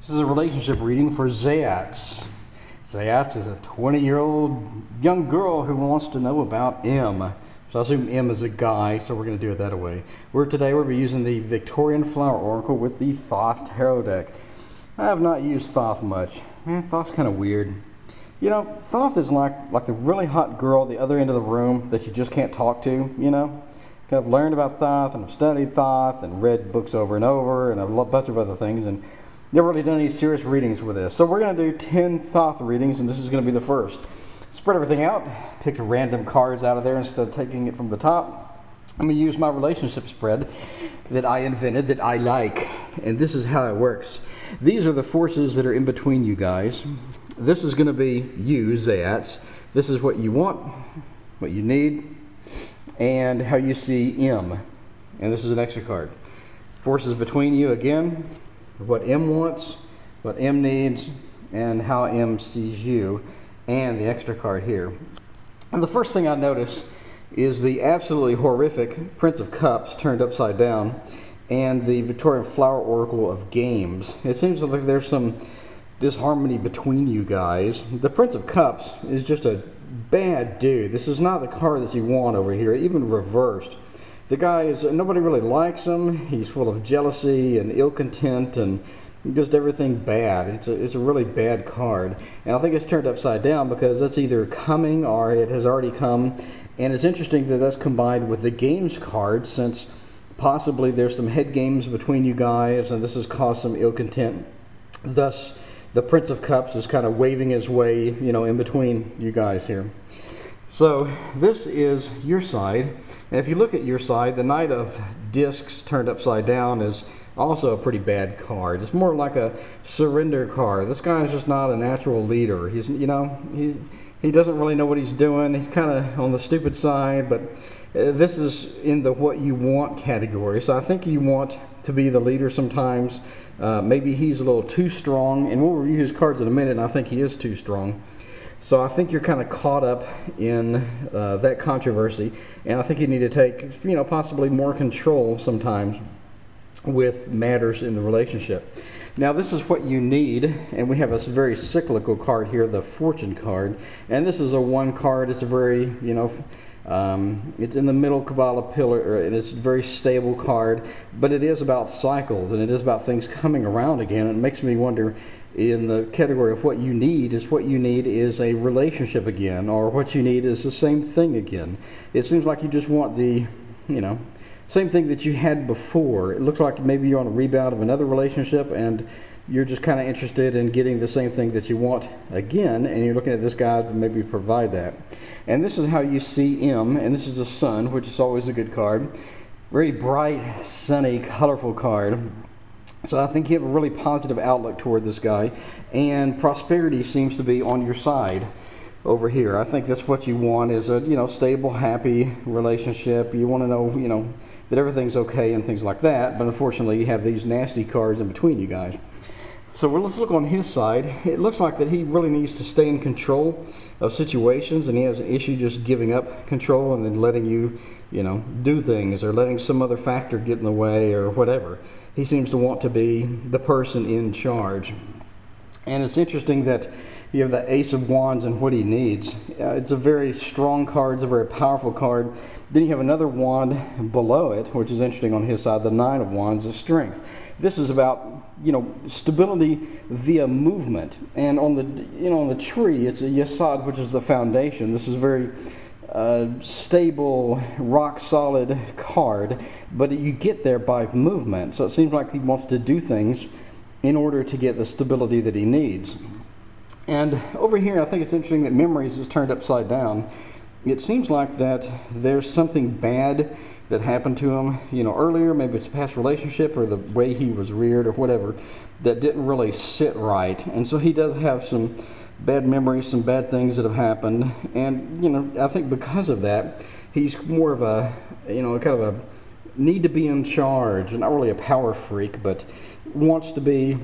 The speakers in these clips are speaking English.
This is a relationship reading for Zayats. Zayats is a 20-year-old young girl who wants to know about M. So I assume M is a guy, so we're going to do it that way. Today we'll be using the Victorian Flower Oracle with the Thoth Tarot deck. I have not used Thoth much. Man, Thoth's kind of weird. You know, Thoth is like the really hot girl at the other end of the room that you just can't talk to, you know? Kind of learned about Thoth and I've studied Thoth and read books over and over and a bunch of other things and never really done any serious readings with this. So we're going to do 10 Thoth readings and this is going to be the first. Spread everything out, pick random cards out of there instead of taking it from the top. I'm going to use my relationship spread that I invented that I like. And this is how it works. These are the forces that are in between you guys. This is going to be you, Zayats. This is what you want, what you need, and how you see M. And this is an extra card. Forces between you again, what M wants, what M needs, and how M sees you, and the extra card here. And the first thing I notice is the absolutely horrific Prince of Cups turned upside down and the Victorian Flower Oracle of Games. It seems like there's some disharmony between you guys. The Prince of Cups is just a bad dude. This is not the card that you want over here, even reversed. The guy is, nobody really likes him. He's full of jealousy and ill content and just everything bad. It's a really bad card. And I think it's turned upside down because that's either coming or it has already come. And it's interesting that that's combined with the games card, since possibly there's some head games between you guys and this has caused some ill content. Thus, the Prince of Cups is kind of waving his way, you know, in between you guys here. So this is your side, and if you look at your side, the Knight of Discs turned upside down is also a pretty bad card. It's more like a surrender card. This guy is just not a natural leader. He's, you know, he doesn't really know what he's doing. He's kind of on the stupid side, but this is in the what you want category. So I think you want to be the leader sometimes. Maybe he's a little too strong, and we'll review his cards in a minute, and I think he is too strong. So I think you're kind of caught up in that controversy, and I think you need to take, you know, possibly more control sometimes with matters in the relationship. Now this is what you need, and we have a very cyclical card here, the Fortune card, and this is a one card. It's a very, you know, it's in the middle Kabbalah pillar, and it's a very stable card, but it is about cycles, and it is about things coming around again. It makes me wonder, in the category of what you need is a relationship again, or what you need is the same thing again. It seems like you just want the, you know, same thing that you had before. It looks like maybe you're on a rebound of another relationship and you're just kind of interested in getting the same thing that you want again, and you're looking at this guy to maybe provide that. And this is how you see M, and this is the sun, which is always a good card. Very bright, sunny, colorful card. So I think you have a really positive outlook toward this guy, and prosperity seems to be on your side over here. I think that's what you want, is a, you know, stable, happy relationship. You want to know, you know, that everything's okay and things like that, but unfortunately you have these nasty cards in between you guys. So let's look on his side. It looks like that he really needs to stay in control of situations, and he has an issue just giving up control and then letting you, you know, do things, or letting some other factor get in the way or whatever. He seems to want to be the person in charge. And it's interesting that you have the Ace of Wands and what he needs. It's a very strong card. It's a very powerful card. Then you have another wand below it, which is interesting on his side, the Nine of Wands, is strength. This is about, you know, stability via movement. And on the, you know, on the tree, it's a Yesod, which is the foundation. This is very stable, rock solid card, but you get there by movement. So it seems like he wants to do things in order to get the stability that he needs. And over here, I think it's interesting that memories is turned upside down. It seems like that there's something bad that happened to him, you know, earlier, maybe it's a past relationship or the way he was reared or whatever, that didn't really sit right. And so he does have some bad memories, some bad things that have happened, and, you know, I think because of that, he's more of a, you know, kind of a need to be in charge, and not really a power freak, but wants to be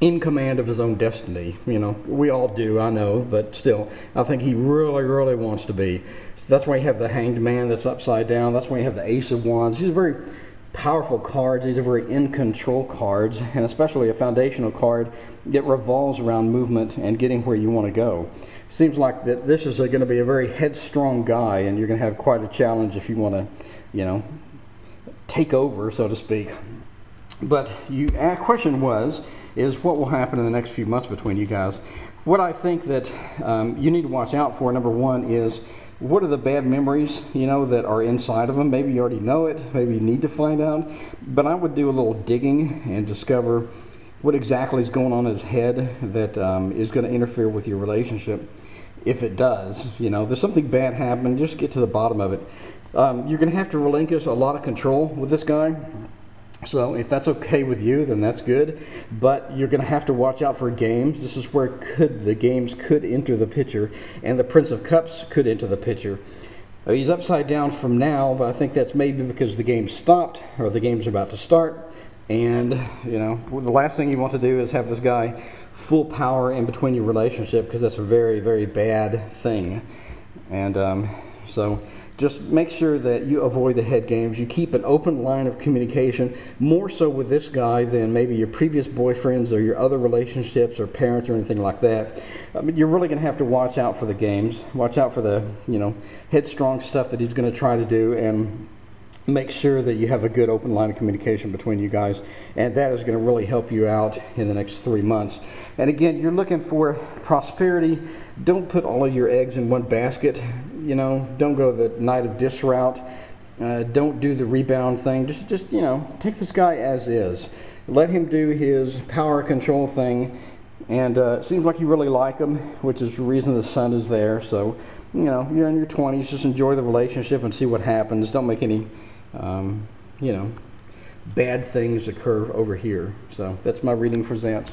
in command of his own destiny. You know, we all do, I know, but still, I think he really wants to be. So that's why you have the Hanged Man that's upside down. That's why you have the Ace of Wands. He's a very powerful cards. These are very in-control cards, and especially a foundational card that revolves around movement and getting where you want to go. Seems like that this is going to be a very headstrong guy, and you're going to have quite a challenge if you want to, you know, take over, so to speak. But our question is what will happen in the next few months between you guys? What I think that you need to watch out for, number one, is what are the bad memories, you know, that are inside of him. Maybe you already know it, maybe you need to find out, but I would do a little digging and discover what exactly is going on in his head that is going to interfere with your relationship. If it does, you know, if there's something bad happening, just get to the bottom of it. You're going to have to relinquish a lot of control with this guy. So if that's okay with you, then that's good. But you're going to have to watch out for games. This is where the games could enter the picture, and the Prince of Cups could enter the picture. He's upside down from now, but I think that's maybe because the game stopped or the game's about to start. And, you know, the last thing you want to do is have this guy full power in between your relationship, because that's a very, very bad thing. And so just make sure that you avoid the head games. You keep an open line of communication, more so with this guy than maybe your previous boyfriends or your other relationships or parents or anything like that. You're really going to have to watch out for the games. Watch out for the, you know, headstrong stuff that he's going to try to do, and make sure that you have a good open line of communication between you guys, and that is going to really help you out in the next 3 months. And again, you're looking for prosperity. Don't put all of your eggs in one basket. You know, don't go the Knight of Dis route. Don't do the rebound thing. Just you know, take this guy as is. Let him do his power control thing, and it seems like you really like him, which is the reason the sun is there. So, you know, you're in your 20s. Just enjoy the relationship and see what happens. Don't make any you know, bad things occur over here. So that's my reading for Zayats.